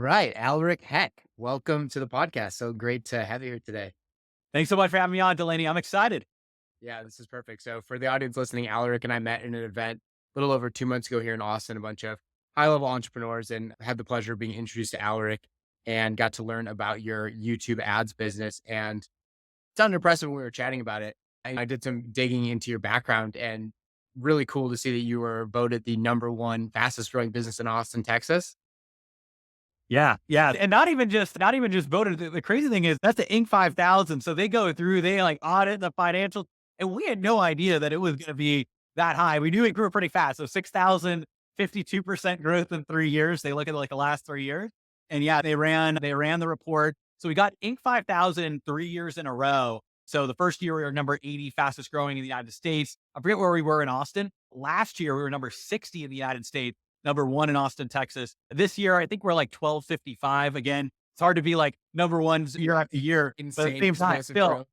right, Aleric, heck, welcome to the podcast. So great to have you here today. Thanks so much for having me on, Delaney. I'm excited. Yeah, this is perfect. So for the audience listening, Aleric and I met in an event a little over 2 months ago here in Austin, a bunch of high-level entrepreneurs, and had the pleasure of being introduced to Aleric and got to learn about your YouTube ads business. And it sounded impressive when we were chatting about it. I did some digging into your background and really cool to see that you were voted the number one fastest growing business in Austin, Texas. Yeah, yeah, and not even just voted. The crazy thing is that's the Inc. 5000. So they go through, they like audit the financials, and we had no idea that it was going to be that high. We knew it grew pretty fast. So 6,052% growth in 3 years. They look at like the last 3 years, and yeah, they ran the report. So we got Inc. 5000 3 years in a row. So the first year we were number 80 fastest growing in the United States. I forget where we were in Austin. Last year we were number 60 in the United States, number one in Austin, Texas. This year, I think we're like 1255. Again, it's hard to be like number ones year after year, but at the Insane, same time, explosive still, growth.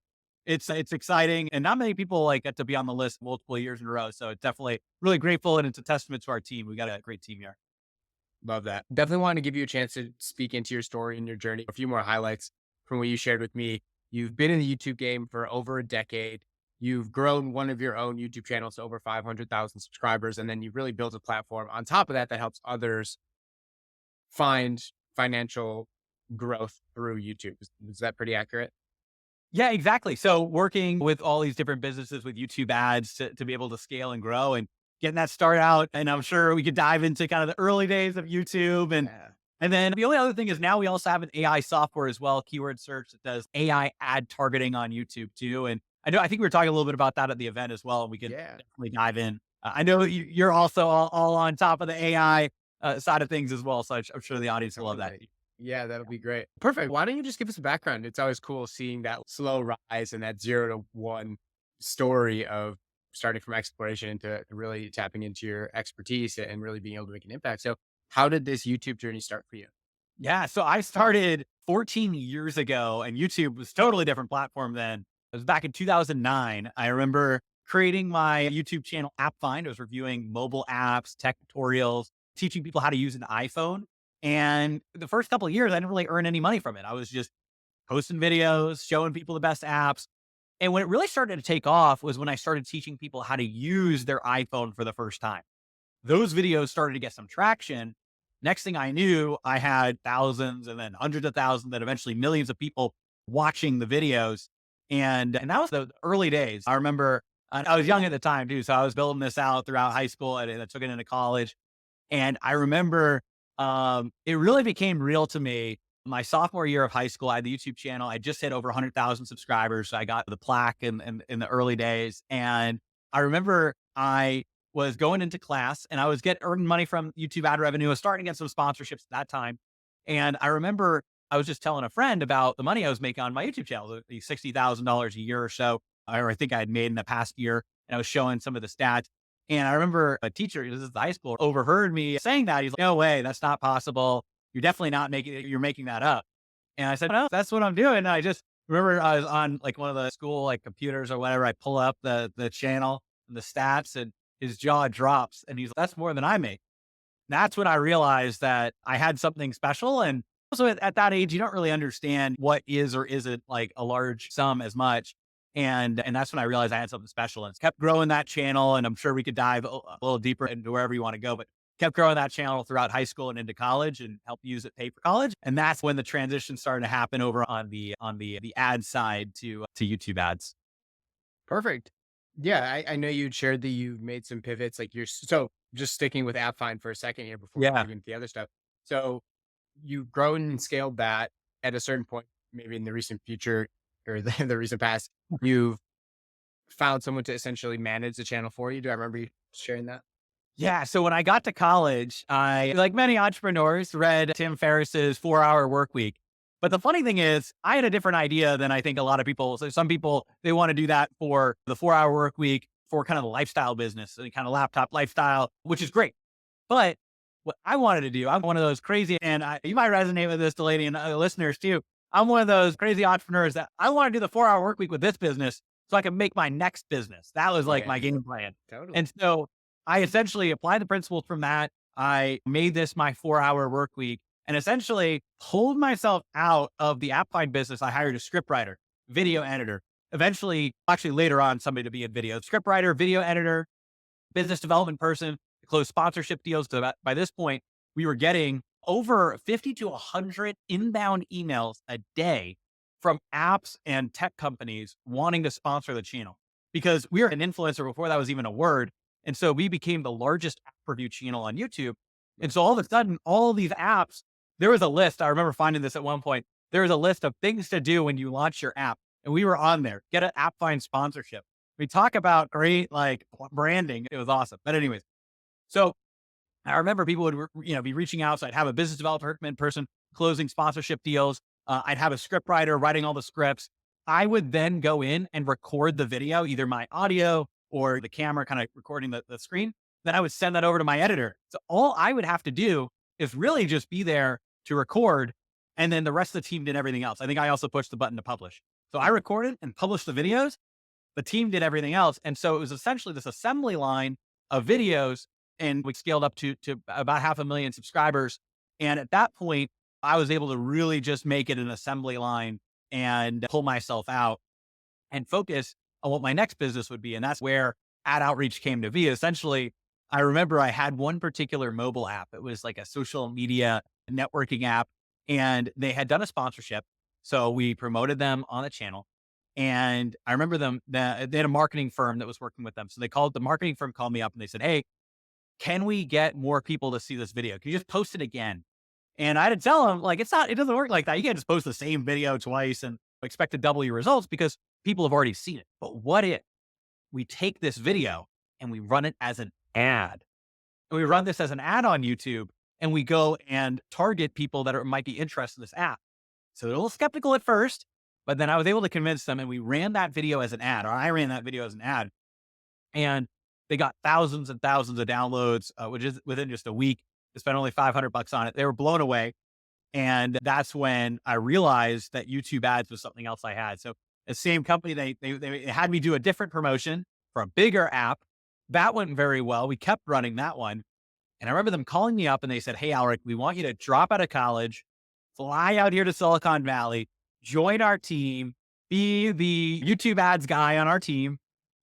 it's exciting. And not many people like get to be on the list multiple years in a row. So it's definitely really grateful. And it's a testament to our team. We got a great team here. Love that. Definitely want to give you a chance to speak into your story and your journey. A few more highlights from what you shared with me. You've been in the YouTube game for over a decade. You've grown one of your own YouTube channels to over 500,000 subscribers. And then you've really built a platform on top of that that helps others find financial growth through YouTube. Is that pretty accurate? Yeah, exactly. So working with all these different businesses with YouTube ads to be able to scale and grow and getting that start out. And I'm sure we could dive into kind of the early days of YouTube. Yeah. And then the only other thing is now we also have an AI software as well, keyword search that does AI ad targeting on YouTube too. And I think we were talking a little bit about that at the event as well. And we could Yeah. definitely dive in. I know you're also all on top of the AI side of things as well. So I'm sure the audience will love that. Totally. Yeah, that'll be great. Perfect. Why don't you just give us a background? It's always cool seeing that slow rise and that 0 to 1 story of starting from exploration into really tapping into your expertise and really being able to make an impact. So, how did this YouTube journey start for you? Yeah, so I started 14 years ago, and YouTube was totally different platform then. It was back in 2009. I remember creating my YouTube channel, App Find. I was reviewing mobile apps, tech tutorials, teaching people how to use an iPhone. And the first couple of years, I didn't really earn any money from it. I was just posting videos, showing people the best apps. And when it really started to take off was when I started teaching people how to use their iPhone for the first time. Those videos started to get some traction. Next thing I knew, I had thousands and then hundreds of thousands, then eventually millions of people watching the videos. And that was the early days. I remember I was young at the time too. So I was building this out throughout high school and I took it into college. And I remember it really became real to me my sophomore year of high school. I had the YouTube channel. I just hit over 100,000 subscribers. So I got the plaque in the early days. And I remember I was going into class and I was earning money from YouTube ad revenue. I was starting to get some sponsorships at that time. And I remember I was just telling a friend about the money I was making on my YouTube channel, the $60,000 a year or so, or I think I had made in the past year. And I was showing some of the stats. And I remember a teacher, this is high school, overheard me saying that. He's like, no way, that's not possible. You're definitely not making it. You're making that up. And I said, no, that's what I'm doing. And I just remember I was on like one of the school like computers or whatever. I pull up the channel and the stats and his jaw drops and he's like, that's more than I make. That's when I realized that I had something special. And also at that age, you don't really understand what is or isn't like a large sum as much. And that's when I realized I had something special and it's kept growing that channel. And I'm sure we could dive a little deeper into wherever you want to go, but kept growing that channel throughout high school and into college and helped use it pay for college. And that's when the transition started to happen over on the ad side to YouTube ads. Perfect. Yeah, I know you'd shared that you made some pivots. Like so just sticking with AppFind for a second here before we Yeah. move into the other stuff. So you've grown and scaled that at a certain point, maybe in the recent future or the recent past, you've found someone to essentially manage the channel for you. Do I remember you sharing that? Yeah. So when I got to college, I, like many entrepreneurs, read Tim Ferriss's 4 Hour Work Week. But the funny thing is, I had a different idea than I think a lot of people. So some people, they want to do that for the 4 Hour Work Week for kind of the lifestyle business, the kind of laptop lifestyle, which is great. But what I wanted to do, I'm one of those crazy, and you might resonate with this, Delaney, and listeners too. I'm one of those crazy entrepreneurs that I want to do the 4 Hour Work Week with this business so I can make my next business. That was like Yeah, my game plan. totally. And so I essentially applied the principles from that. I made this my 4 Hour Work Week. and essentially pulled myself out of the app find business. I hired a scriptwriter, video editor, eventually, actually later on, somebody to be in video, scriptwriter, video editor, business development person to close sponsorship deals. So that by this point, we were getting over 50 to 100 inbound emails a day from apps and tech companies wanting to sponsor the channel because we were an influencer before that was even a word. And so we became the largest app review channel on YouTube. And so all of a sudden, all these apps, there was a list. I remember finding this at one point. There was a list of things to do when you launch your app. And we were on there, get an app find sponsorship. We talk about great like branding. It was awesome. But anyways, so I remember people would, be reaching out. So I'd have a business development person closing sponsorship deals. I'd have a script writer writing all the scripts. I would then go in and record the video, either my audio or the camera kind of recording the screen. Then I would send that over to my editor. So all I would have to do is really just be there to record. And then the rest of the team did everything else. I think I also pushed the button to publish. So I recorded and published the videos. The team did everything else. And so it was essentially this assembly line of videos, and we scaled up to about 500,000 subscribers. And at that point, I was able to really just make it an assembly line and pull myself out and focus on what my next business would be. And that's where AdOutreach came to be. Essentially, I remember I had one particular mobile app. It was like a social media networking app, and they had done a sponsorship. So we promoted them on the channel. And I remember they had a marketing firm that was working with them. So the marketing firm called me up and they said, "Hey, can we get more people to see this video? Can you just post it again?" And I had to tell them, like, it doesn't work like that. You can't just post the same video twice and expect to double your results because people have already seen it. But what if we take this video and we run it as an ad? And we run this as an ad on YouTube, and we go and target people that might be interested in this app. So they're a little skeptical at first, but then I was able to convince them, and we ran that video as an ad, or I ran that video as an ad, and they got thousands and thousands of downloads, which is within just a week. They spent only $500 on it. They were blown away. And that's when I realized that YouTube ads was something else I had. So the same company, they had me do a different promotion for a bigger app. That went very well. We kept running that one. And I remember them calling me up and they said, "Hey, Aleric, we want you to drop out of college, fly out here to Silicon Valley, join our team, be the YouTube ads guy on our team.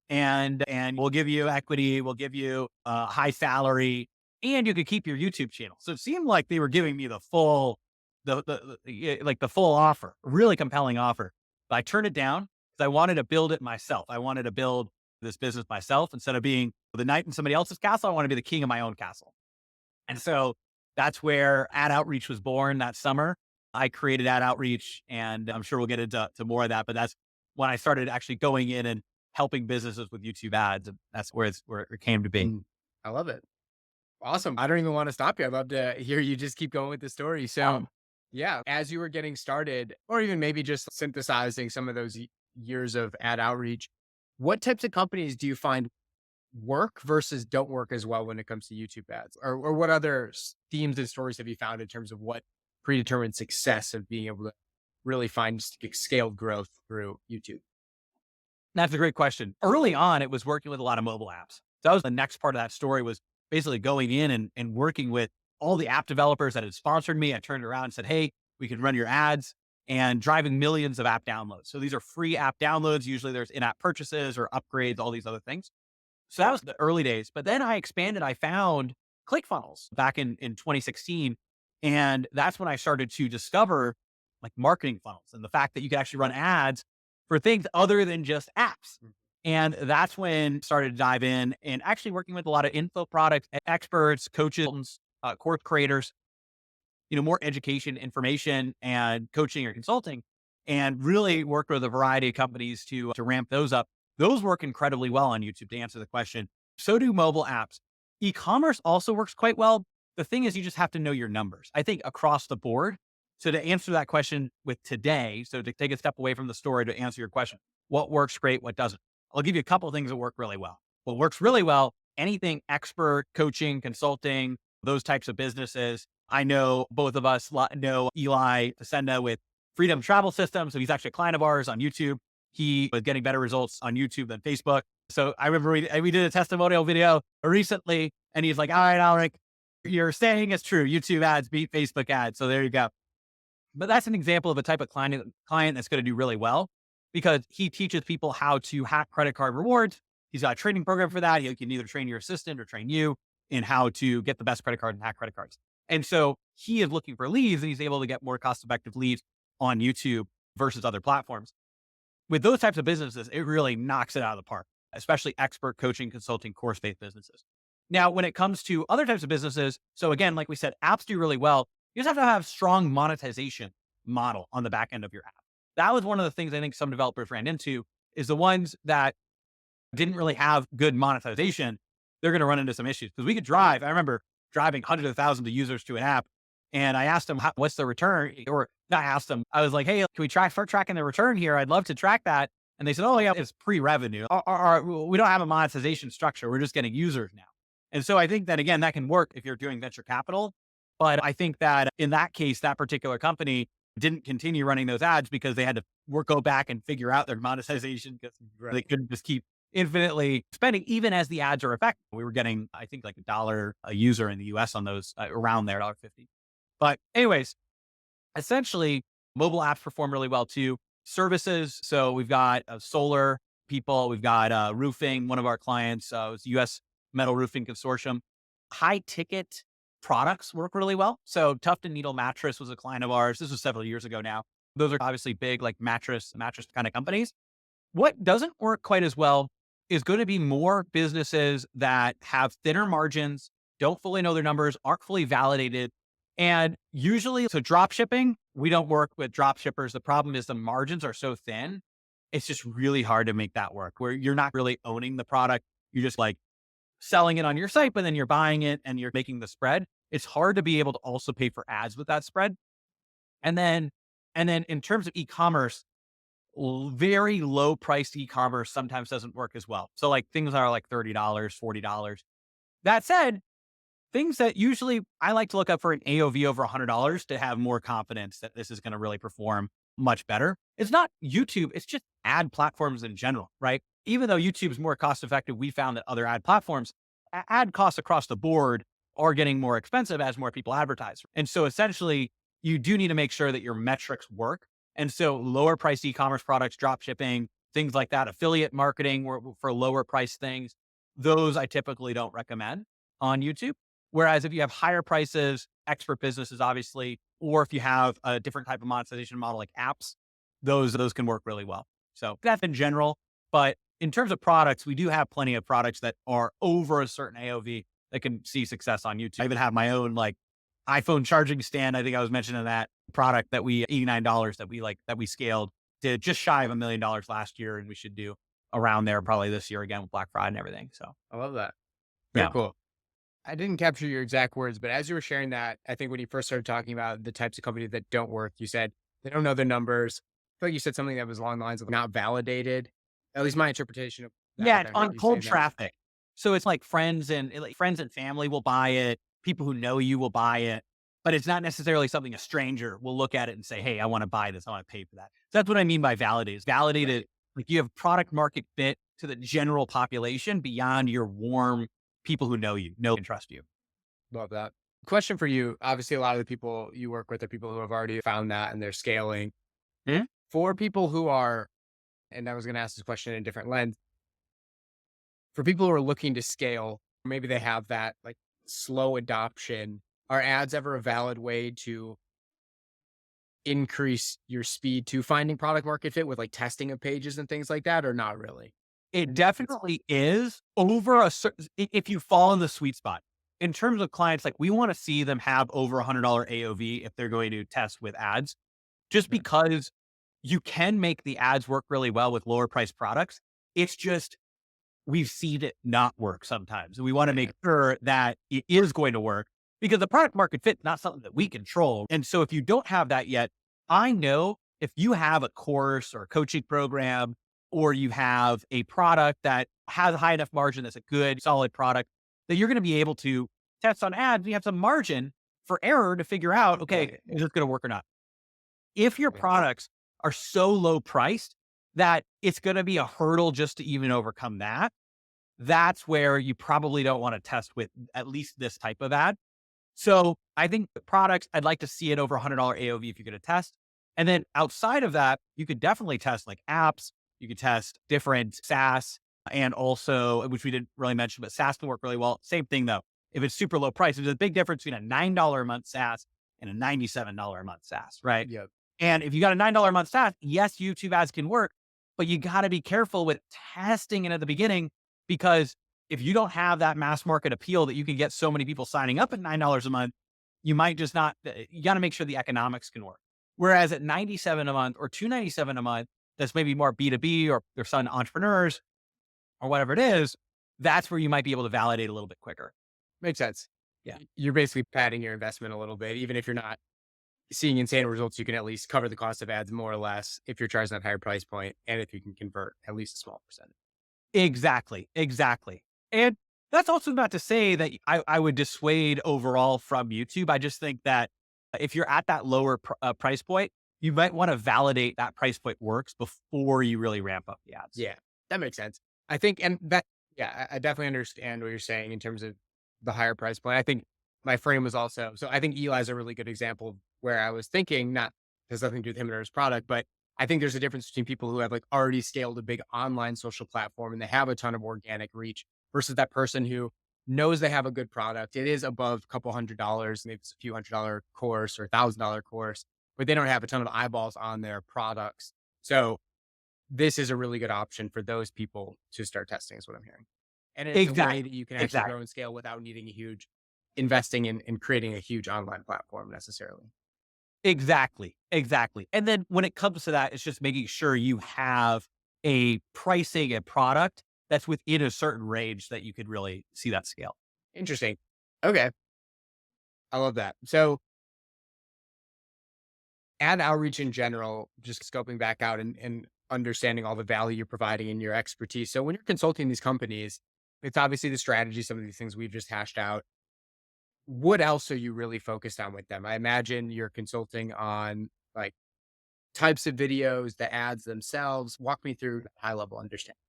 And we'll give you equity. We'll give you a high salary, and you could keep your YouTube channel." So it seemed like they were giving me the full, the full offer, really compelling offer. But I turned it down because I wanted to build it myself. I wanted to build this business myself instead of being the knight in somebody else's castle. I want to be the king of my own castle. And so that's where AdOutreach was born that summer. I created AdOutreach, and I'm sure we'll get into more of that. But that's when I started actually going in and helping businesses with YouTube ads. And that's where it came to be. I love it. Awesome. I don't even want to stop you. I'd love to hear you just keep going with the story. So, yeah, as you were getting started, or even maybe just synthesizing some of those years of ad outreach, what types of companies do you find work versus don't work as well when it comes to YouTube ads? Or what other themes and stories have you found in terms of what predetermined success of being able to really find scaled growth through YouTube? That's a great question. Early on, it was working with a lot of mobile apps. So that was the next part of that story, was basically going in and working with all the app developers that had sponsored me. I turned around and said, "Hey, we can run your ads," and driving millions of app downloads. So these are free app downloads. Usually there's in-app purchases or upgrades, all these other things. So that was the early days. But then I expanded. I found ClickFunnels back in 2016. And that's when I started to discover like marketing funnels and the fact that you could actually run ads for things other than just apps. And that's when I started to dive in and actually working with a lot of info product experts, coaches, course creators, more education, information, and coaching or consulting, and really worked with a variety of companies to ramp those up. Those work incredibly well on YouTube, to answer the question. So do mobile apps. E-commerce also works quite well. The thing is, you just have to know your numbers, I think, across the board. So to answer that question with today, so to take a step away from the story to answer your question, what works great, what doesn't? I'll give you a couple of things that work really well. What works really well, anything expert, coaching, consulting, those types of businesses. I know both of us know Eli Pasenda with Freedom Travel Systems. So he's actually a client of ours on YouTube. He was getting better results on YouTube than Facebook. So I remember we did a testimonial video recently, and he's like, "All right, Aleric, You're saying it's true. YouTube ads beat Facebook ads. So there you go. But that's an example of a type of client that's going to do really well because he teaches people how to hack credit card rewards. He's got a training program for that. He can either train your assistant or train you in how to get the best credit card and hack credit cards. And so he is looking for leads and he's able to get more cost effective leads on YouTube versus other platforms. With those types of businesses, it really knocks it out of the park, especially expert coaching, consulting, course-based businesses. Now, when it comes to other types of businesses, so again, like we said, apps do really well. You just have to have strong monetization model on the back end of your app. That was one of the things I think some developers ran into is the ones that didn't really have good monetization. They're going to run into some issues because we could drive. I remember driving hundreds of thousands of users to an app and I asked them, what's the return? Or not asked them. I was like, hey, can we start tracking the return here? I'd love to track that. And they said, oh yeah, it's pre-revenue. We don't have a monetization structure. We're just getting users now. And so I think that again, that can work if you're doing venture capital. But I think that in that case, that particular company didn't continue running those ads because they had to go back and figure out their monetization because they couldn't just keep infinitely spending, even as the ads are effective. We were getting, I think, like $1 a user in the US on those around there, $1.50. But anyways, essentially, mobile apps perform really well too. Services. So we've got solar people. We've got roofing. One of our clients was US Metal Roofing Consortium. High ticket products work really well. So Tuft and Needle Mattress was a client of ours. This was several years ago now. Those are obviously big, like mattress kind of companies. What doesn't work quite as well is going to be more businesses that have thinner margins, don't fully know their numbers, aren't fully validated. And usually, so drop shipping, we don't work with drop shippers. The problem is the margins are so thin. It's just really hard to make that work where you're not really owning the product. You're just like selling it on your site, but then you're buying it and you're making the spread. It's hard to be able to also pay for ads with that spread. And then, in terms of e-commerce, very low priced e-commerce sometimes doesn't work as well. So like things that are like $30, $40. That said, things that usually I like to look up for an AOV over $100 to have more confidence that this is going to really perform much better. It's not YouTube. It's just ad platforms in general, right? Even though YouTube is more cost effective, we found that other ad platforms, ad costs across the board are getting more expensive as more people advertise. And so essentially you do need to make sure that your metrics work. And so lower priced e-commerce products, drop shipping, things like that, affiliate marketing for lower price things, those I typically don't recommend on YouTube. Whereas if you have higher prices, expert businesses, obviously, or if you have a different type of monetization model like apps, those can work really well. So that's in general. But in terms of products, we do have plenty of products that are over a certain AOV that can see success on YouTube. I even have my own like iPhone charging stand. I think I was mentioning that product that we $89 that we scaled to just shy of $1 million last year. And we should do around there probably this year again with Black Friday and everything. So I love that. Very yeah. cool. I didn't capture your exact words, but as you were sharing that, I think when you first started talking about the types of companies that don't work, you said they don't know their numbers. I feel like you said something that was along the lines of not validated. At least my interpretation of that, Yeah, when I it's heard on you say cold that. traffic. So it's like friends and family will buy it. People who know you will buy it, but it's not necessarily something a stranger will look at it and say, "Hey, I want to buy this. I want to pay for that." So that's what I mean by validated. Validated, Right. like you have product market fit to the general population beyond your warm people who know and trust you. Love that. Question for you. Obviously, a lot of the people you work with are people who have already found that and they're scaling. Mhm. For people who are, and I was going to ask this question in a different lens, for people who are looking to scale, maybe they have that like slow adoption. Are ads ever a valid way to increase your speed to finding product market fit with like testing of pages and things like that, or not really? It definitely is over a certain, if you fall in the sweet spot. In terms of clients, like we want to see them have over $100 AOV if they're going to test with ads, just Okay. because you can make the ads work really well with lower priced products. It's just, we've seen it not work sometimes. And we want to make Right. sure that it is going to work because the product market fit is not something that we control. And so if you don't have that yet, I know if you have a course or a coaching program, or you have a product that has a high enough margin that's a good, solid product, that you're going to be able to test on ads. You have some margin for error to figure out, okay, Right. is this going to work or not? If your Right. products are so low priced that it's going to be a hurdle just to even overcome that, that's where you probably don't want to test with at least this type of ad. So I think the products, I'd like to see it over $100 AOV if you're going to test. And then outside of that, you could definitely test like apps. You could test different SaaS and also, which we didn't really mention, but SaaS can work really well. Same thing though. If it's super low price, there's a big difference between a $9 a month SaaS and a $97 a month SaaS, right? Yep. And if you got a $9 a month SaaS, yes, YouTube ads can work, but you got to be careful with testing it at the beginning because if you don't have that mass market appeal that you can get so many people signing up at $9 a month, you might just not, you got to make sure the economics can work. Whereas at 97 a month or 297 a month, that's maybe more B2B or they're selling to entrepreneurs or whatever it is, that's where you might be able to validate a little bit quicker. Makes sense. Yeah. You're basically padding your investment a little bit. Even if you're not seeing insane results, you can at least cover the cost of ads more or less if you're charging that higher price point and if you can convert at least a small percentage. Exactly. Exactly. And that's also not to say that I would dissuade overall from YouTube. I just think that if you're at that lower price point, you might want to validate that price point works before you really ramp up the ads. Yeah, that makes sense. I think, and that, yeah, I definitely understand what you're saying in terms of the higher price point. I think my frame was also, so I think Eli's a really good example of where I was thinking, not has nothing to do with him or his product, but I think there's a difference between people who have like already scaled a big online social platform and they have a ton of organic reach versus that person who knows they have a good product. It is above a couple $100s, maybe it's a few $100 course or $1,000 course, but they don't have a ton of eyeballs on their products. So this is a really good option for those people to start testing is what I'm hearing. And it's a way Exactly. that you can actually Exactly. grow and scale without needing a huge investing in creating a huge online platform necessarily. Exactly, exactly. And then when it comes to that, it's just making sure you have a pricing and product that's within a certain range that you could really see that scale. Interesting. Okay. I love that. So ad outreach in general, just scoping back out and understanding all the value you're providing and your expertise. So when you're consulting these companies, it's obviously the strategy, some of these things we've just hashed out. What else are you really focused on with them? I imagine you're consulting on like types of videos, the ads themselves. Walk me through high level understanding.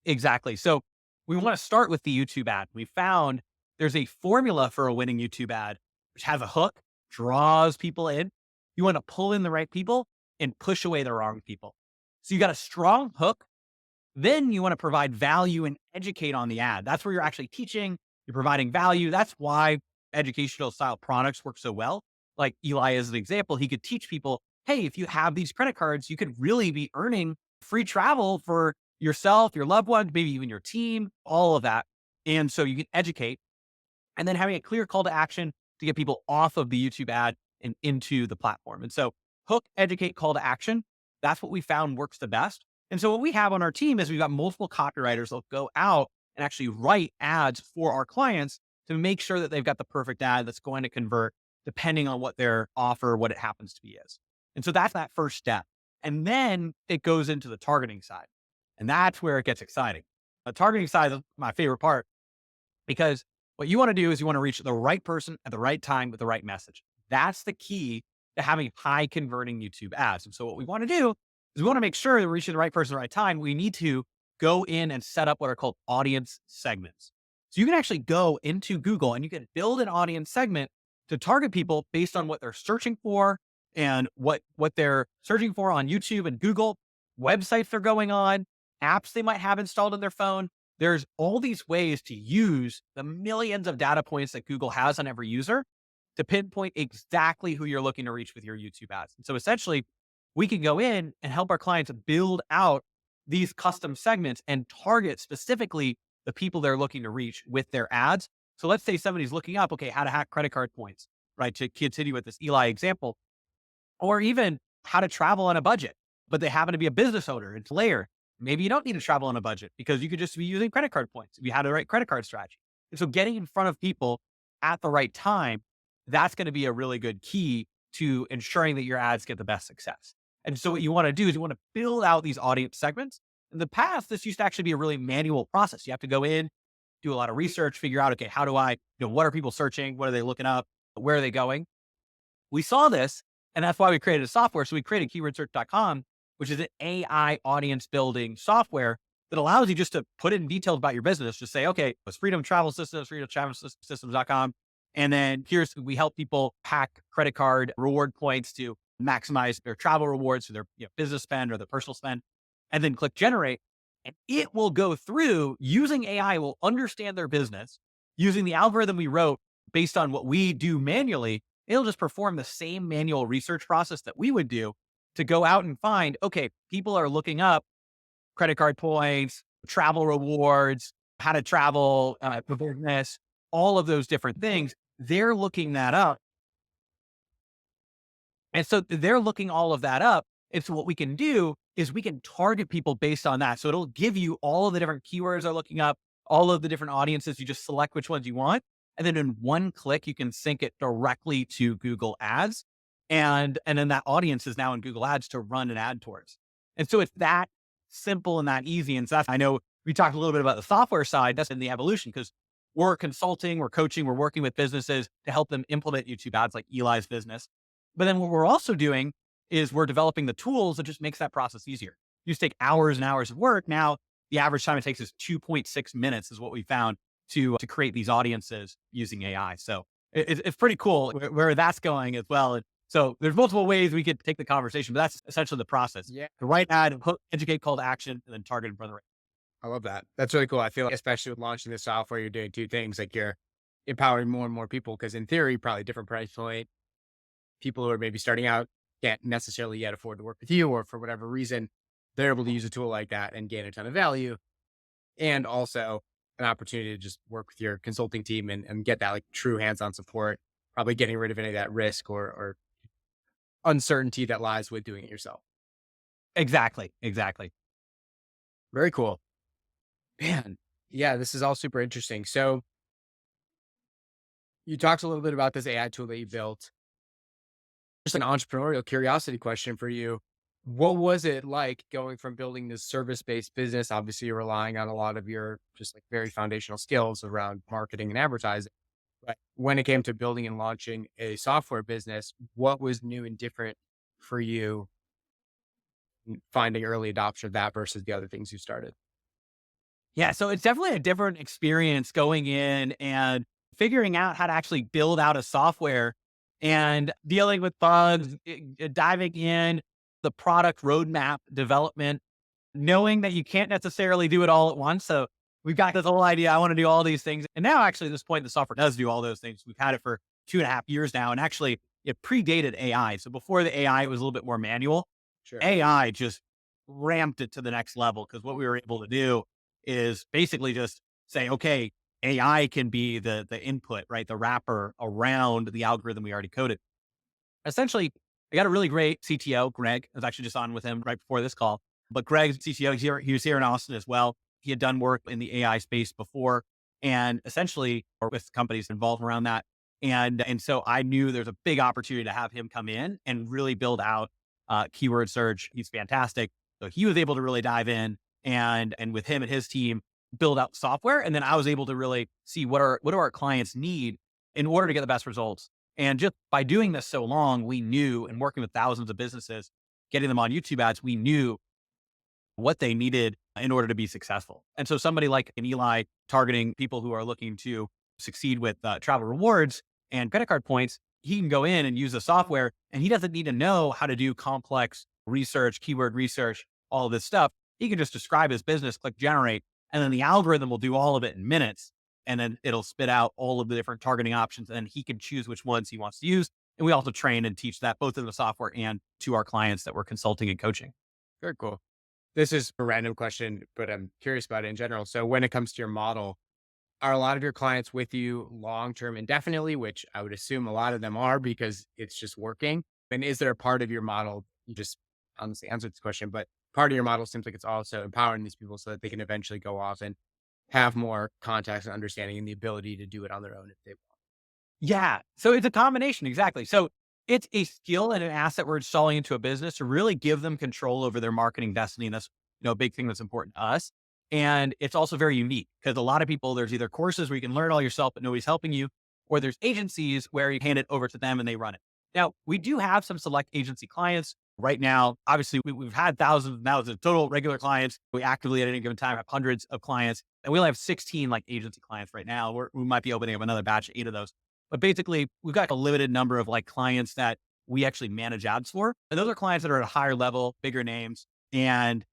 Exactly. So we want to start with the YouTube ad. We found there's a formula for a winning YouTube ad, which has a hook, draws people in. You want to pull in the right people and push away the wrong people. So you got a strong hook. Then you want to provide value and educate on the ad. That's where you're actually teaching, you're providing value. That's why educational style products work so well. Like Eli is an example, he could teach people, hey, if you have these credit cards, you could really be earning free travel for yourself, your loved ones, maybe even your team, all of that. And so you can educate and then having a clear call to action to get people off of the YouTube ad and into the platform. And so hook, educate, call to action. That's what we found works the best. And so what we have on our team is we've got multiple copywriters that'll go out and actually write ads for our clients to make sure that they've got the perfect ad that's going to convert depending on what their offer, what it happens to be is. And so that's that first step. And then it goes into the targeting side. And that's where it gets exciting. The targeting side is my favorite part because what you want to do is you want to reach the right person at the right time with the right message. That's the key to having high converting YouTube ads. And so what we want to do is we want to make sure that we're reaching the right person at the right time. We need to go in and set up what are called audience segments. So you can actually go into Google and you can build an audience segment to target people based on what they're searching for and what they're searching for on YouTube and Google, websites they're going on, apps they might have installed on their phone. There's all these ways to use the millions of data points that Google has on every user to pinpoint exactly who you're looking to reach with your YouTube ads. And so essentially, we can go in and help our clients build out these custom segments and target specifically the people they're looking to reach with their ads. So let's say somebody's looking up, okay, how to hack credit card points, right? To continue with this Eli example, or even how to travel on a budget, but they happen to be a business owner. It's layer. Maybe you don't need to travel on a budget because you could just be using credit card points if you had the right credit card strategy. And so getting in front of people at the right time, that's going to be a really good key to ensuring that your ads get the best success. And so what you want to do is you want to build out these audience segments. In the past, this used to actually be a really manual process. You have to go in, do a lot of research, figure out, okay, how do I, what are people searching? What are they looking up? Where are they going? We saw this, and that's why we created a software. So we created keywordsearch.com, which is an AI audience building software that allows you just to put in details about your business. Just say, okay, it's Freedom Travel Systems, freedomtravelsystems.com. And then we help people hack credit card reward points to maximize their travel rewards for their business spend or their personal spend. And then click generate. And it will go through using AI, will understand their business using the algorithm we wrote based on what we do manually. It'll just perform the same manual research process that we would do to go out and find, okay, people are looking up credit card points, travel rewards, how to travel for business, all of those different things. They're looking that up. And so they're looking all of that up. And so what we can do is we can target people based on that. So it'll give you all of the different keywords they're looking up, all of the different audiences. You just select which ones you want. And then in one click, you can sync it directly to Google Ads. And then that audience is now in Google Ads to run an ad towards. And so it's that simple and that easy. And so I know we talked a little bit about the software side. That's in the evolution because we're consulting, we're coaching, we're working with businesses to help them implement YouTube ads like Eli's business. But then what we're also doing is we're developing the tools that just makes that process easier. You just take hours and hours of work. Now, the average time it takes is 2.6 minutes is what we found to create these audiences using AI. So it's pretty cool where that's going as well. And so there's multiple ways we could take the conversation, but that's essentially the process. Yeah. The right ad, hook, educate, call to action, and then target in front of the right. I love that. That's really cool. I feel like, especially with launching this software, you're doing two things. Like you're empowering more and more people because in theory, probably different price point. People who are maybe starting out can't necessarily yet afford to work with you, or for whatever reason, they're able to use a tool like that and gain a ton of value. And also an opportunity to just work with your consulting team and get that like true hands-on support, probably getting rid of any of that risk or uncertainty that lies with doing it yourself. Exactly. Exactly. Very cool. Man. Yeah, this is all super interesting. So you talked a little bit about this AI tool that you built. Just an entrepreneurial curiosity question for you. What was it like going from building this service-based business? Obviously, you're relying on a lot of your just like very foundational skills around marketing and advertising. But when it came to building and launching a software business, what was new and different for you finding early adoption of that versus the other things you started? Yeah, so it's definitely a different experience going in and figuring out how to actually build out a software and dealing with bugs, diving in the product roadmap development, knowing that you can't necessarily do it all at once. So we've got this whole idea. I want to do all these things. And now actually at this point, the software does do all those things. We've had it for 2.5 years now. And actually it predated AI. So before the AI, it was a little bit more manual. Sure. AI just ramped it to the next level because what we were able to do is basically just say, okay, AI can be the input, right? The wrapper around the algorithm we already coded. Essentially, I got a really great CTO, Greg. I was actually just on with him right before this call. But Greg's CTO, he was here in Austin as well. He had done work in the AI space before and essentially or with companies involved around that. And so I knew there's a big opportunity to have him come in and really build out keyword search. He's fantastic. So he was able to really dive in and with him and his team build out software. And then I was able to really see what do our clients need in order to get the best results. And just by doing this so long, we knew and working with thousands of businesses, getting them on YouTube ads, we knew what they needed in order to be successful. And so somebody like an Eli targeting people who are looking to succeed with travel rewards and credit card points, he can go in and use the software and he doesn't need to know how to do complex research, keyword research, all of this stuff. He can just describe his business, click generate, and then the algorithm will do all of it in minutes. And then it'll spit out all of the different targeting options and he can choose which ones he wants to use. And we also train and teach that both in the software and to our clients that we're consulting and coaching. Very cool. This is a random question, but I'm curious about it in general. So when it comes to your model, are a lot of your clients with you long-term indefinitely, which I would assume a lot of them are because it's just working? And is there a part of your model, you just honestly answered this question, but part of your model seems like it's also empowering these people so that they can eventually go off and have more context and understanding and the ability to do it on their own if they want. Yeah. So it's a combination. Exactly. So it's a skill and an asset we're installing into a business to really give them control over their marketing destiny. And that's, a big thing that's important to us. And it's also very unique because a lot of people, there's either courses where you can learn all yourself, but nobody's helping you, or there's agencies where you hand it over to them and they run it. Now, we do have some select agency clients Right now, obviously, we've had thousands and thousands of total regular clients. We actively at any given time have hundreds of clients, and we only have 16 like agency clients right now. We might be opening up another batch, 8 of those. But basically, we've got a limited number of like clients that we actually manage ads for. And those are clients that are at a higher level, bigger names. And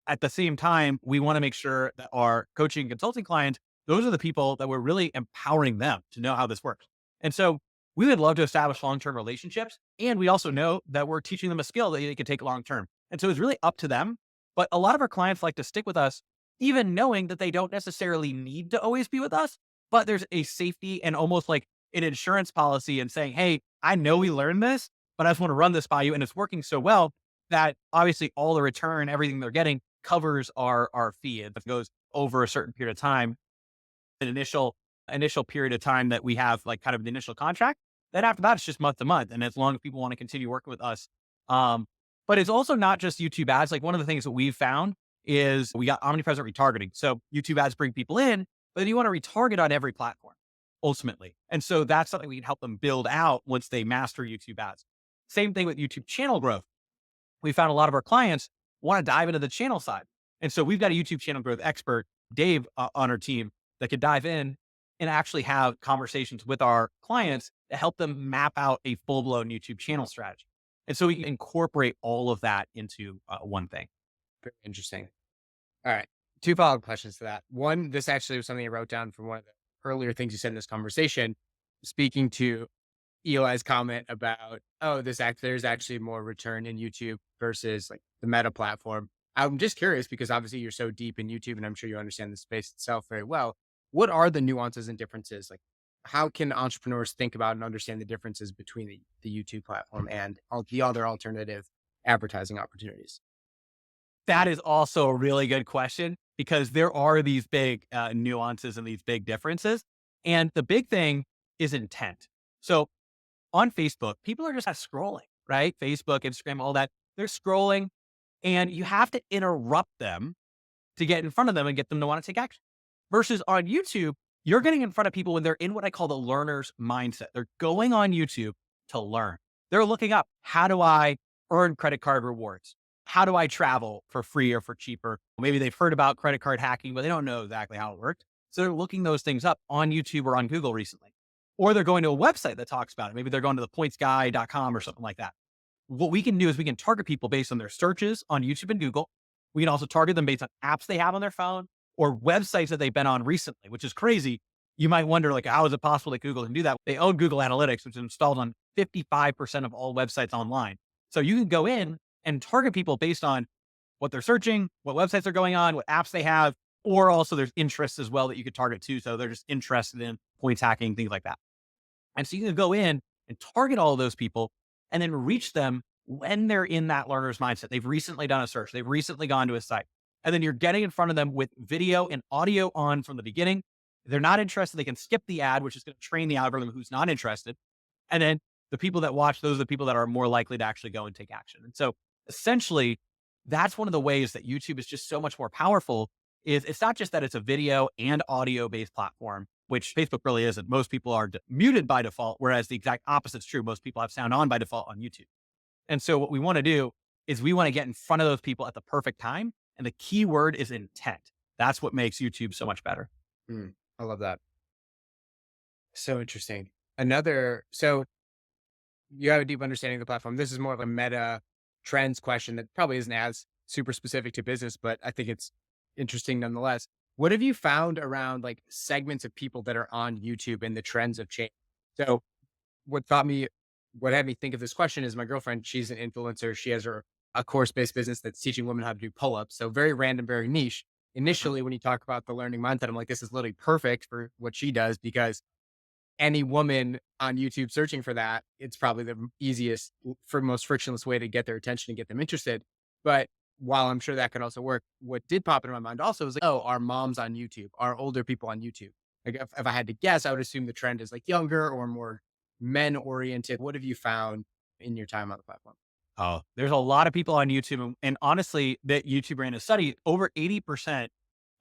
at the same time, we want to make sure that our coaching and consulting clients, those are the people that we're really empowering them to know how this works. And so we would love to establish long-term relationships. And we also know that we're teaching them a skill that they can take long-term. And so it's really up to them. But a lot of our clients like to stick with us, even knowing that they don't necessarily need to always be with us, but there's a safety and almost like an insurance policy and saying, hey, I know we learned this, but I just want to run this by you. And it's working so well that obviously all the return, everything they're getting covers our fee. If it goes over a certain period of time, an initial period of time that we have like kind of the initial contract. Then after that, it's just month to month. And as long as people want to continue working with us. But it's also not just YouTube ads. Like one of the things that we've found is we got omnipresent retargeting. So YouTube ads bring people in, but then you want to retarget on every platform ultimately. And so that's something we can help them build out once they master YouTube ads. Same thing with YouTube channel growth. We found a lot of our clients want to dive into the channel side. And so we've got a YouTube channel growth expert, Dave, on our team that could dive in and actually have conversations with our clients to help them map out a full blown YouTube channel strategy. And so we can incorporate all of that into one thing. Very interesting. All right. Two follow-up questions to that. One, this actually was something I wrote down from one of the earlier things you said in this conversation, speaking to Eli's comment about, oh, there's actually more return in YouTube versus like the Meta platform. I'm just curious because obviously you're so deep in YouTube and I'm sure you understand the space itself very well. What are the nuances and differences? Like, how can entrepreneurs think about and understand the differences between the YouTube platform and all the other alternative advertising opportunities? That is also a really good question because there are these big nuances and these big differences. And the big thing is intent. So on Facebook, people are just scrolling, right? Facebook, Instagram, all that. They're scrolling and you have to interrupt them to get in front of them and get them to want to take action. Versus on YouTube, you're getting in front of people when they're in what I call the learner's mindset. They're going on YouTube to learn. They're looking up, how do I earn credit card rewards? How do I travel for free or for cheaper? Maybe they've heard about credit card hacking, but they don't know exactly how it worked. So they're looking those things up on YouTube or on Google recently. Or they're going to a website that talks about it. Maybe they're going to the pointsguy.com or something like that. What we can do is we can target people based on their searches on YouTube and Google. We can also target them based on apps they have on their phone or websites that they've been on recently, which is crazy. You might wonder, like, how is it possible that Google can do that? They own Google Analytics, which is installed on 55% of all websites online. So you can go in and target people based on what they're searching, what websites they're going on, what apps they have, or also there's interests as well that you could target too. So they're just interested in points hacking, things like that. And so you can go in and target all of those people and then reach them when they're in that learner's mindset. They've recently done a search. They've recently gone to a site. And then you're getting in front of them with video and audio on from the beginning. If they're not interested, they can skip the ad, which is going to train the algorithm who's not interested. And then the people that watch, those are the people that are more likely to actually go and take action. And so essentially, that's one of the ways that YouTube is just so much more powerful is it's not just that it's a video and audio based platform, which Facebook really isn't. Most people are muted by default, whereas the exact opposite is true. Most people have sound on by default on YouTube. And so what we want to do is we want to get in front of those people at the perfect time. And the key word is intent. That's what makes YouTube so much better. I love that. So interesting. So you have a deep understanding of the platform. This is more of a meta trends question that probably isn't as super specific to business, but I think it's interesting nonetheless. What have you found around like segments of people that are on YouTube and the trends of change? So what taught me, what had me think of this question is my girlfriend, she's an influencer. She has a course-based business that's teaching women how to do pull-ups. So very random, very niche. Initially, when you talk about the learning mindset, I'm like, this is literally perfect for what she does because any woman on YouTube searching for that, it's probably the easiest, for most frictionless way to get their attention and get them interested. But while I'm sure that can also work, what did pop into my mind also was like, oh, our moms on YouTube, our older people on YouTube. Like if I had to guess, I would assume the trend is like younger or more men oriented. What have you found in your time on the platform? Oh, there's a lot of people on YouTube. And honestly, that YouTube ran a study, over 80%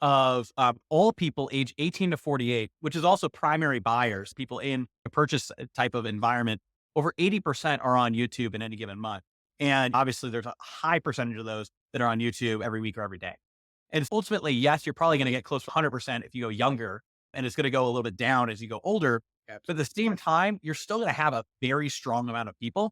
of all people age 18 to 48, which is also primary buyers, people in a purchase type of environment, over 80% are on YouTube in any given month. And obviously there's a high percentage of those that are on YouTube every week or every day. And ultimately, yes, you're probably going to get close to 100% if you go younger, and it's going to go a little bit down as you go older. But at the same time, you're still going to have a very strong amount of people,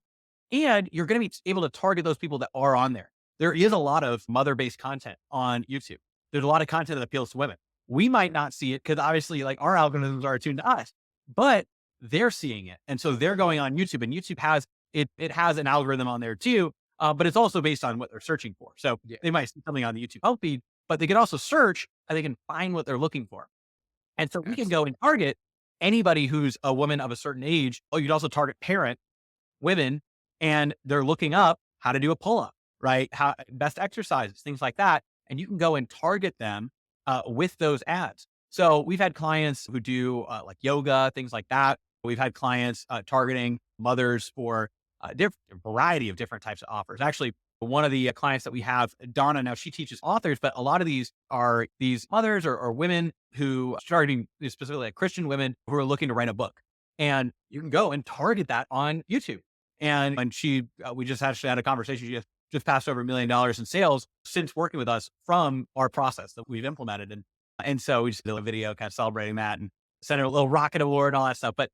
and you're going to be able to target those people that are on there. There is a lot of mother-based content on YouTube. There's a lot of content that appeals to women. We might not see it because obviously, like, our algorithms are attuned to us, but they're seeing it, and so they're going on YouTube, and YouTube has it. It has an algorithm on there too, but it's also based on what they're searching for. So Yeah. they might see something on the YouTube home feed, but they can also search and they can find what they're looking for. And so we can go Absolutely. and target anybody who's a woman of a certain age. Oh, you'd also target parent women, and they're looking up how to do a pull up, right? How best exercises, things like that. And you can go and target them with those ads. So we've had clients who do like yoga, things like that. We've had clients targeting mothers for a variety of different types of offers. Actually, one of the clients that we have, Donna, now she teaches authors, but a lot of these are these mothers or women who starting specifically like Christian women who are looking to write a book. And you can go and target that on YouTube. And she, we just actually had a conversation. She just passed over $1 million in sales since working with us from our process that we've implemented. And so we just did a video kind of celebrating that and sent her a little rocket award and all that stuff. But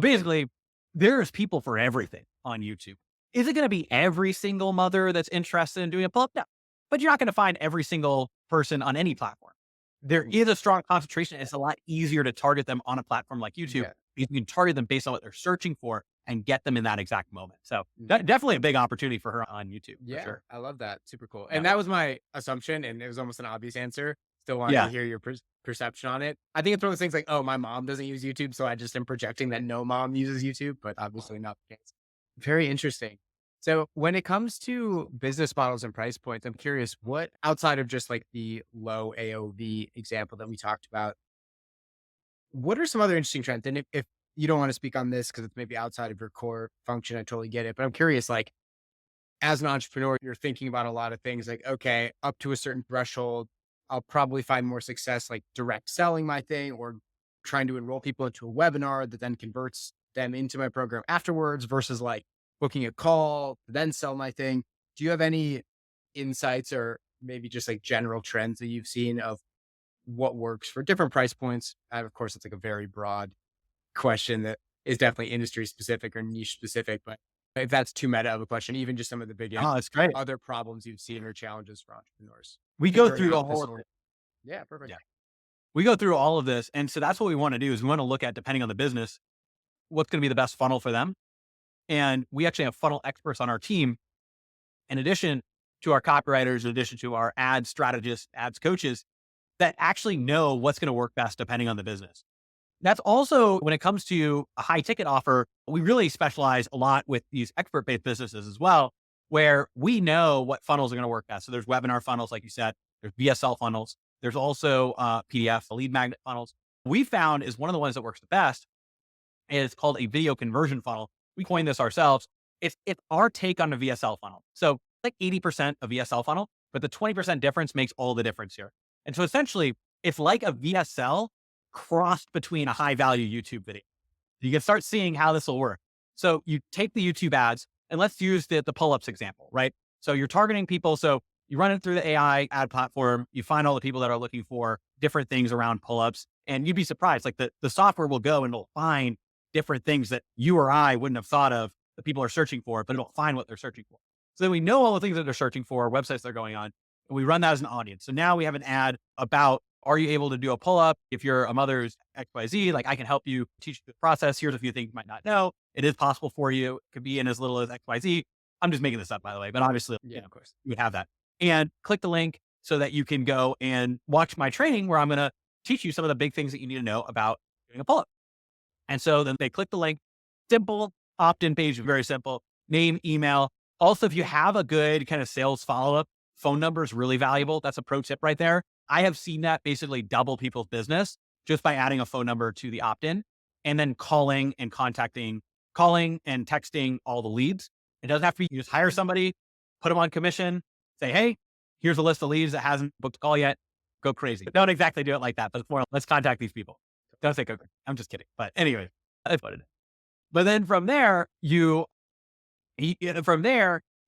basically, there's people for everything on YouTube. Is it going to be every single mother that's interested in doing a pull-up? No, but you're not going to find every single person on any platform. There is a strong concentration. It's a lot easier to target them on a platform like YouTube. Yeah. You can target them based on what they're searching for and get them in that exact moment. So Mm. definitely a big opportunity for her on YouTube for Yeah, sure. I love that. Super cool. Yeah. And that was my assumption, and it was almost an obvious answer. Still wanted to Yeah. hear your perception on it. I think it's one of those things like, oh, my mom doesn't use YouTube, so I just am projecting that no mom uses YouTube, but obviously not the case. Very interesting. So when it comes to business models and price points, I'm curious what outside of just like the low AOV example that we talked about, what are some other interesting trends? And if you don't want to speak on this because it's maybe outside of your core function, I totally get it. But I'm curious, like as an entrepreneur, you're thinking about a lot of things like, okay, up to a certain threshold, I'll probably find more success like direct selling my thing or trying to enroll people into a webinar that then converts them into my program afterwards versus like booking a call, to then sell my thing. Do you have any insights or maybe just like general trends that you've seen of what works for different price points? And of course, it's like a very broad question that is definitely industry specific or niche specific, but if that's too meta of a question, even just some of the biggest Oh, it's great. other problems you've seen or challenges for entrepreneurs. We It's go very through the opposite. whole, Yeah, perfect. yeah, we go through all of this. And so that's what we want to do is we want to look at, depending on the business, what's going to be the best funnel for them. And we actually have funnel experts on our team in addition to our copywriters, in addition to our ad strategists, ads coaches that actually know what's going to work best depending on the business. That's also when it comes to a high ticket offer, we really specialize a lot with these expert based businesses as well, where we know what funnels are going to work best. So there's webinar funnels, like you said, there's VSL funnels, there's also PDF, lead magnet funnels. We found is one of the ones that works the best is called a video conversion funnel. We coined this ourselves. It's our take on the VSL funnel. So like 80% of VSL funnel, but the 20% difference makes all the difference here. And so essentially, it's like a VSL crossed between a high value YouTube video. You can start seeing how this will work. So you take the YouTube ads and let's use the pull-ups example, right? So you're targeting people. So you run it through the AI ad platform. You find all the people that are looking for different things around pull-ups, and you'd be surprised. Like the software will go and it'll find different things that you or I wouldn't have thought of that people are searching for, but it'll find what they're searching for. So then we know all the things that they're searching for, websites they're going on, and we run that as an audience. So now we have an ad about, are you able to do a pull-up? If you're a mother's XYZ, like I can help you teach you the process. Here's a few things you might not know. It is possible for you. It could be in as little as XYZ. I'm just making this up, by the way, but obviously, Yeah, of course. you would have that. And click the link so that you can go and watch my training where I'm going to teach you some of the big things that you need to know about doing a pull-up. And so then they click the link, simple opt-in page, very simple, name, email. Also, if you have a good kind of sales follow-up, phone number is really valuable. That's a pro tip right there. I have seen that basically double people's business just by adding a phone number to the opt-in and then calling and texting all the leads. It doesn't have to be, you just hire somebody, put them on commission, say, hey, here's a list of leads that hasn't booked a call yet. Go crazy. But don't exactly do it like that, but it's more, let's contact these people. Don't say go crazy. I'm just kidding. But anyway, that's what it is. But then from there,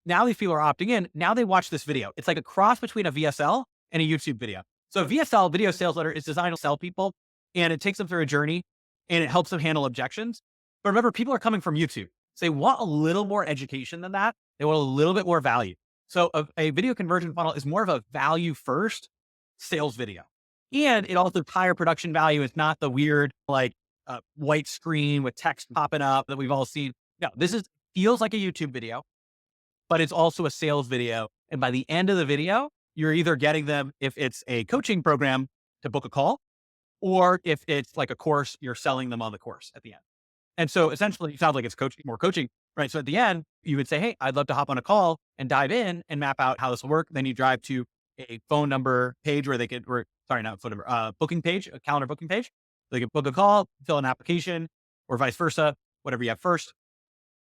Now these people are opting in. Now they watch this video. It's like a cross between a VSL and a YouTube video. So a VSL, video sales letter, is designed to sell people, and it takes them through a journey and it helps them handle objections. But remember, people are coming from YouTube. So they want a little more education than that. They want a little bit more value. So a video conversion funnel is more of a value first sales video. And it also higher production value. It's not the weird, like, white screen with text popping up that we've all seen. No, feels like a YouTube video, but it's also a sales video. And by the end of the video, you're either getting them, if it's a coaching program, to book a call, or if it's like a course, you're selling them on the course at the end. And so essentially, it sounds like it's more coaching, right? So at the end, you would say, hey, I'd love to hop on a call and dive in and map out how this will work. Then you drive to a phone number page where they could, or sorry, not phone number, booking page, a calendar booking page. They could book a call, fill an application, or vice versa, whatever you have first,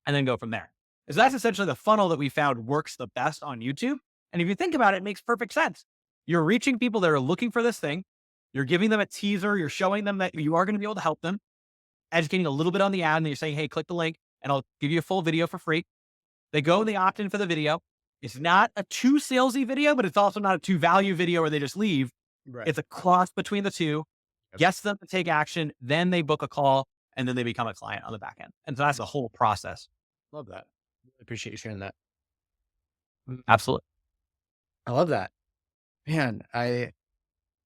and then go from there. So that's essentially the funnel that we found works the best on YouTube. And if you think about it, it makes perfect sense. You're reaching people that are looking for this thing. You're giving them a teaser. You're showing them that you are going to be able to help them, educating a little bit on the ad. And you're saying, hey, click the link and I'll give you a full video for free. They go and they opt in for the video. It's not a too salesy video, but it's also not a too value video where they just leave. Right. It's a cross between the two, gets them to take action. Then they book a call and then they become a client on the back end. And so that's the whole process. Love that. Really appreciate you sharing that. Absolutely. I love that. Man, I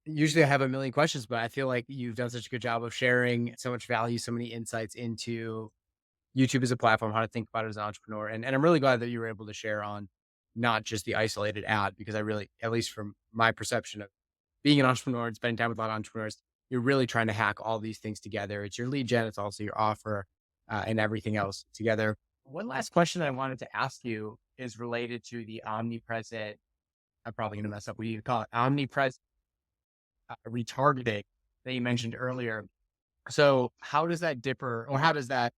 usually have a million questions, but I feel like you've done such a good job of sharing so much value, so many insights into YouTube as a platform, how to think about it as an entrepreneur. And I'm really glad that you were able to share on not just the isolated ad, because I really, at least from my perception of being an entrepreneur and spending time with a lot of entrepreneurs, you're really trying to hack all these things together. It's your lead gen, it's also your offer, and everything else together. One last question that I wanted to ask you is related to the omnipresent. I'm probably going to mess up what you call it, omnipresent retargeting that you mentioned earlier. So how does that differ, or how does that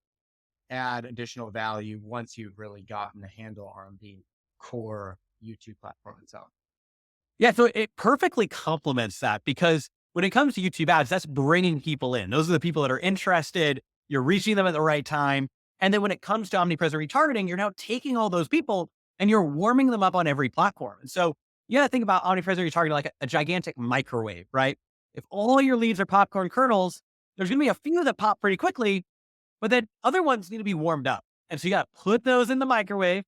add additional value once you've really gotten a handle on the core YouTube platform itself? Yeah, so it perfectly complements that, because when it comes to YouTube ads, that's bringing people in. Those are the people that are interested. You're reaching them at the right time. And then when it comes to omnipresent retargeting, you're now taking all those people and you're warming them up on every platform. And so you got to think about omnipresent retargeting like a gigantic microwave, right? If all your leads are popcorn kernels, there's going to be a few that pop pretty quickly, but then other ones need to be warmed up. And so you got to put those in the microwave.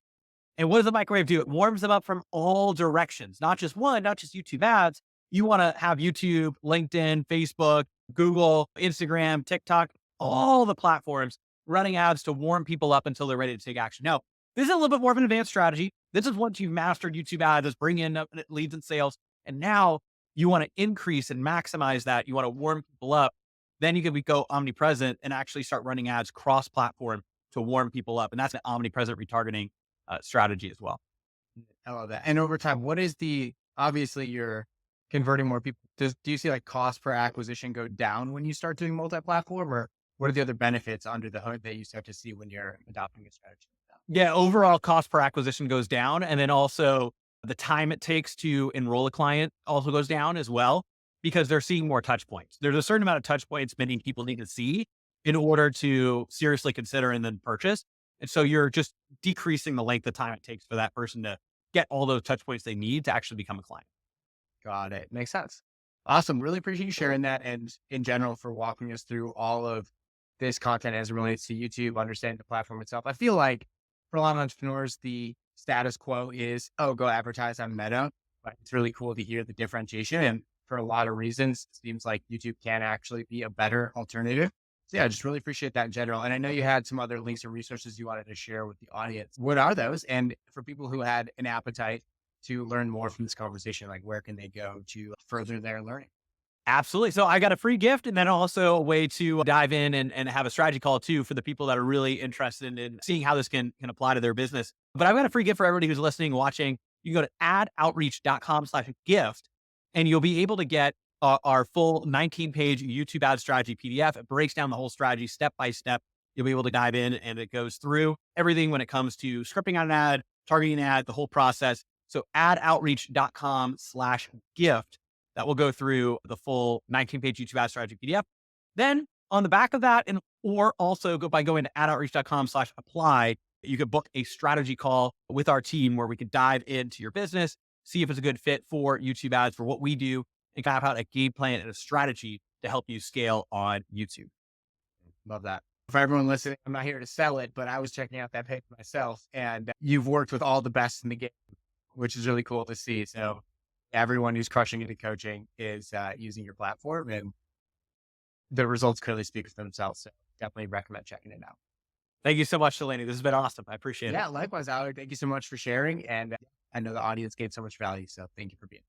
And what does the microwave do? It warms them up from all directions, not just one, not just YouTube ads. You want to have YouTube, LinkedIn, Facebook, Google, Instagram, TikTok, all the platforms running ads to warm people up until they're ready to take action. Now, this is a little bit more of an advanced strategy. This is once you've mastered YouTube ads, let's bring in leads and sales. And now you want to increase and maximize that. You want to warm people up. Then you can go omnipresent and actually start running ads cross-platform to warm people up. And that's an omnipresent retargeting strategy as well. I love that. And over time, what is obviously you're converting more people. Do you see like cost per acquisition go down when you start doing multi-platform, or what are the other benefits under the hood that you start to see when you're adopting a strategy? Yeah, overall cost per acquisition goes down. And then also the time it takes to enroll a client also goes down as well, because they're seeing more touch points. There's a certain amount of touch points many people need to see in order to seriously consider and then purchase. And so you're just decreasing the length of time it takes for that person to get all those touch points they need to actually become a client. Got it. Makes sense. Awesome. Really appreciate you sharing that, and in general for walking us through all of this content as it relates to YouTube, understanding the platform itself. I feel like for a lot of entrepreneurs, the status quo is, oh, go advertise on Meta. But it's really cool to hear the differentiation. And for a lot of reasons, it seems like YouTube can actually be a better alternative. So yeah, I just really appreciate that in general. And I know you had some other links or resources you wanted to share with the audience. What are those? And for people who had an appetite to learn more from this conversation, like where can they go to further their learning? Absolutely. So I got a free gift, and then also a way to dive in and have a strategy call too for the people that are really interested in seeing how this can apply to their business. But I've got a free gift for everybody who's listening, watching. You can go to adoutreach.com/gift, and you'll be able to get our full 19-page YouTube ad strategy PDF. It breaks down the whole strategy step by step. You'll be able to dive in, and it goes through everything when it comes to scripting on an ad, targeting an ad, the whole process. So adoutreach.com/gift. That will go through the full 19-page YouTube ad strategy PDF. Then on the back of that, or also go by going to adoutreach.com/apply, You could book a strategy call with our team where we could dive into your business, see if it's a good fit for YouTube ads, for what we do, and kind of have a game plan and a strategy to help you scale on YouTube. Love that. For everyone listening, I'm not here to sell it, but I was checking out that page myself, and you've worked with all the best in the game, which is really cool to see. So everyone who's crushing it in coaching is using your platform, and the results clearly speak for themselves. So definitely recommend checking it out. Thank you so much, Delaney. This has been awesome. I appreciate it. Yeah, likewise, Alec. Thank you so much for sharing. And I know the audience gained so much value. So thank you for being